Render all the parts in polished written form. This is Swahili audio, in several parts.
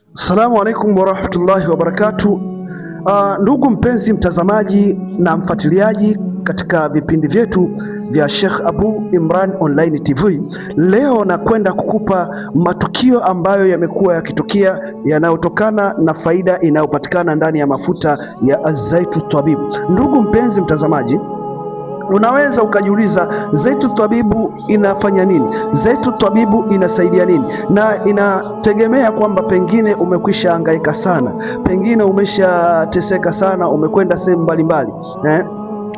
Assalamu alaikum warahmatullahi wabarakatuh. Ndugu mpenzi mtazamaji na mfuatiliaji katika vipindi vyetu vya Sheikh Abu Imran Online TV, leo nakwenda kukupa matukio ambayo yamekuwa yakitokea yanayotokana na faida inayopatikana ndani ya mafuta ya Azaitu Tabibu. Ndugu mpenzi mtazamaji, unaweza ukajiuliza Zaitu Tabibu inafanya nini? Zaitu Tabibu inasaidia nini? Na inategemea kwamba pengine umekwisha hangaika sana, pengine umeshateseka sana, umekwenda sehemu mbalimbali.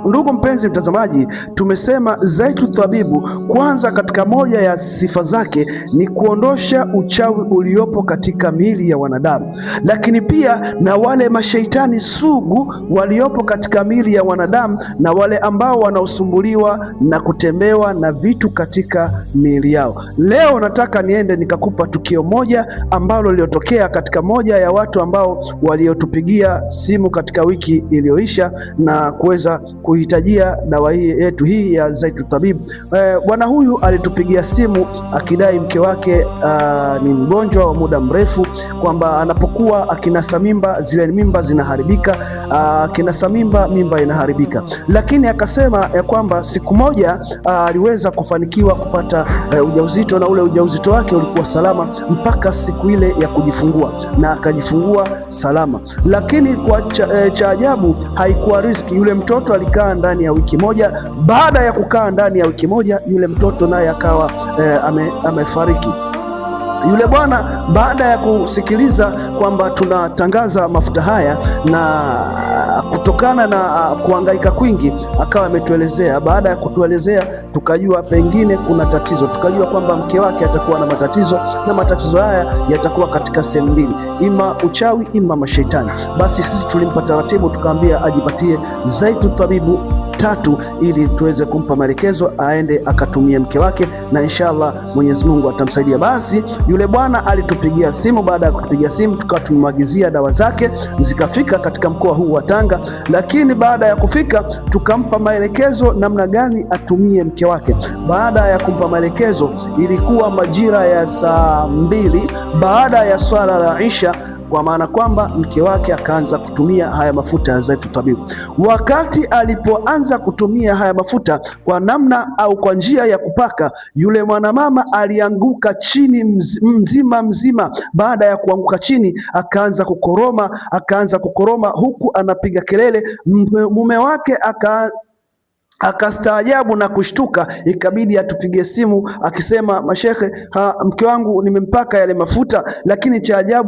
Ndugu mpenzi mtazamaji, tumesema Zaitu Tabibu kwanza, katika moja ya sifa zake ni kuondosha uchawi uliopo katika miili ya wanadamu, lakini pia na wale mashaitani sugu waliopo katika miili ya wanadamu na wale ambao wanaosumbuliwa na kutemewa na vitu katika miili yao. Leo nataka niende nikakupa tukio moja ambalo liliotokea katika moja ya watu ambao waliotupigia simu katika wiki iliyoisha na kuweza kuhitajia dawa hii yetu hii ya Zaitu Tabibu. Bwana huyu alitupigia simu akidai mke wake ni mgonjwa wa muda mrefu, kwamba anapokuwa akinasa mimba zile mimba zinaharibika, akinasa mimba inaharibika, lakini akasema ya kwamba siku moja aliweza kufanikiwa kupata ujauzito, na ule ujauzito wake ulikuwa salama mpaka siku ile ya kujifungua, na akajifungua salama. Lakini kwa cha ajabu haikuwa riziki. Yule mtoto alikaa ndani ya wiki moja. Baada ya kukaa ndani ya wiki moja, yule mtoto naye akawa amefariki. Yule bwana baada ya kusikiliza kwamba tunatangaza mafuta haya na kutokana na kuhangaika kwingi, akawa ametuelezea. Baada ya kutuelezea, tukajua pengine kuna tatizo, tukajua kwamba mke wake atakuwa na matatizo, na matatizo haya yatakuwa katika sehemu mbili, ima uchawi, ima mashaitani. Basi sisi tulimpa taratibu, tukamwambia ajipatie Zaitu Tabibu 3 ili tuweze kumpa maelekezo aende akatumie mke wake, na inshallah Mwenyezi Mungu atamsaidia. Basi yule bwana alitupigia simu. Baada ya kutupigia simu, tukawa tumemwagizia dawa zake, zikafika katika mkoa huu wa Tanga. Lakini baada ya kufika, tukampa maelekezo namna gani atumie mke wake. Baada ya kumpa maelekezo, ilikuwa majira ya saa 2 baada ya swala la Isha, kwa maana kwamba mke wake akaanza kutumia haya mafuta ya Zaitu Tabibu. Wakati alipoanza kutumia haya mafuta kwa namna au kwa njia ya kupaka, yule mwanamama alianguka chini mzima. Baada ya kuanguka chini, akaanza kukoroma huku anapiga kelele. Mume wake akastaajabu na kushtuka, ikabidi atupigie simu akisema, mashekhe, mke wangu nimempaka yale mafuta, lakini cha ajabu